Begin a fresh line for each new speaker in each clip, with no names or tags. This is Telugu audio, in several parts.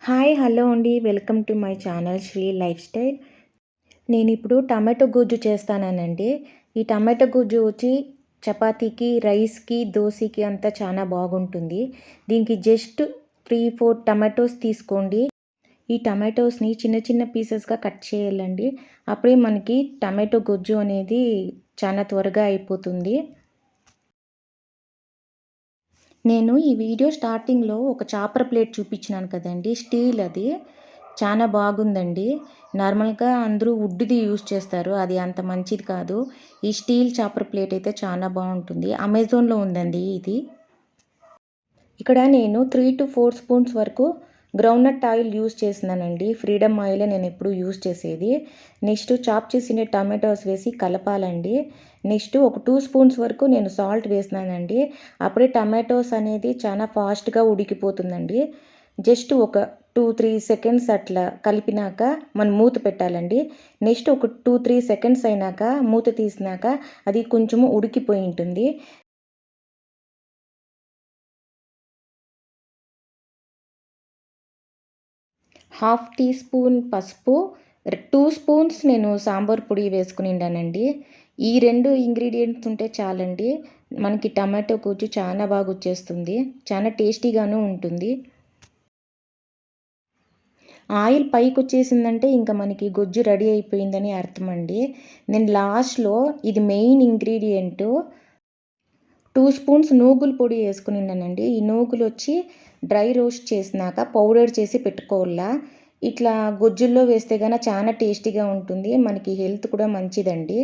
హాయ్ హలో అండి. Welcome to my channel Sri lifestyle. నేను ఇప్పుడు టమాటో గుజ్జు చేస్తానండి. ఈ టమాటో గుజ్జు వచ్చి చపాతీకి, రైస్కి, దోశకి అంతా చాలా బాగుంటుంది. దీనికి జస్ట్ 3-4 టమాటోస్ తీసుకోండి. ఈ టమాటోస్ని చిన్న చిన్న పీసెస్గా కట్ చేయాలండి. అప్పుడే మనకి టమాటో గుజ్జు అనేది చాలా త్వరగా అయిపోతుంది. నేను ఈ వీడియో స్టార్టింగ్‌లో ఒక చాపర్ ప్లేట్ చూపించినాను కదండీ! స్టీల్ అది. చాలా బాగుందండి. నార్మల్‌గా అందరూ వుడ్‌ది యూజ్ చేస్తారు. అది అంత మంచిది కాదు. ఈ స్టీల్ చాపర్ ప్లేట్ అయితే చాలా బావుంటుంది. అమెజాన్‌లో ఉందండి ఇది. ఇక్కడ నేను 3-4 స్పూన్స్ వరకు గ్రౌండ్‌నట్ ఆయిల్ యూజ్ చేస్తున్నానండి. ఫ్రీడమ్ ఆయిలే నేనెప్పుడు యూజ్ చేసేది. నెక్స్ట్ చాప్ చేసిన టమాటోస్ వేసి కలపాలండి. నెక్స్ట్ ఒక 2 స్పూన్స్ వరకు నేను సాల్ట్ వేసినానండి. అప్పుడే టమాటోస్ అనేది చాలా ఫాస్ట్‌గా ఉడికిపోతుందండి. జస్ట్ ఒక 2-3 సెకండ్స్ అట్లా కలిపినాక మనం మూత పెట్టాలండి. నెక్స్ట్ ఒక 2-3 సెకండ్స్ అయినాక మూత తీసినాక అది కొంచెము ఉడికిపోయి ఉంటుంది. హాఫ్ టీ స్పూన్ పసుపు, 2 స్పూన్స్ నేను సాంబార్ పొడి వేసుకునిండానండి. ఈ 2 ఇంగ్రీడియెంట్స్ ఉంటే చాలండి. మనకి టమాటో గుజ్జు చాలా బాగా వచ్చేస్తుంది. చాలా టేస్టీగాను ఉంటుంది. ఆయిల్ పైకొచ్చేసిందంటే ఇంక మనకి గుజ్జు రెడీ అయిపోయిందని అర్థమండి. నేను లాస్ట్‌లో ఇది మెయిన్ ఇంగ్రీడియెంటు 2 స్పూన్స్ నూగుల పొడి వేసుకునిన్నానండి. ఈ నూగులొచ్చి డ్రై రోస్ట్ చేసినాక పౌడర్ చేసి పెట్టుకోవాల. ఇట్లా గుజ్జుల్లో వేస్తే గాన చాలా టేస్టీగా ఉంటుంది. మనకి హెల్త్ కూడా మంచిదండి.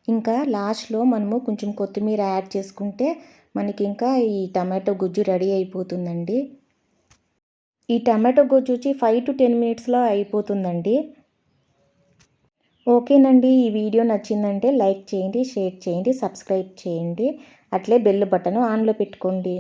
ఇంకా లాస్ట్‌లో మనము కొంచెం కొత్తిమీర యాడ్ చేసుకుంటే మనకి ఇంకా ఈ టమాటో గుజ్జు రెడీ అయిపోతుందండి. ఈ టమాటో గుజ్జు వచ్చి 5-10 మినిట్స్‌లో అయిపోతుందండి. ఓకేనండి. ఈ వీడియో నచ్చిందంటే లైక్ చేయండి, షేర్ చేయండి, సబ్స్క్రైబ్ చేయండి. అట్లే బెల్ బటన్ ఆన్‌లో పెట్టుకోండి.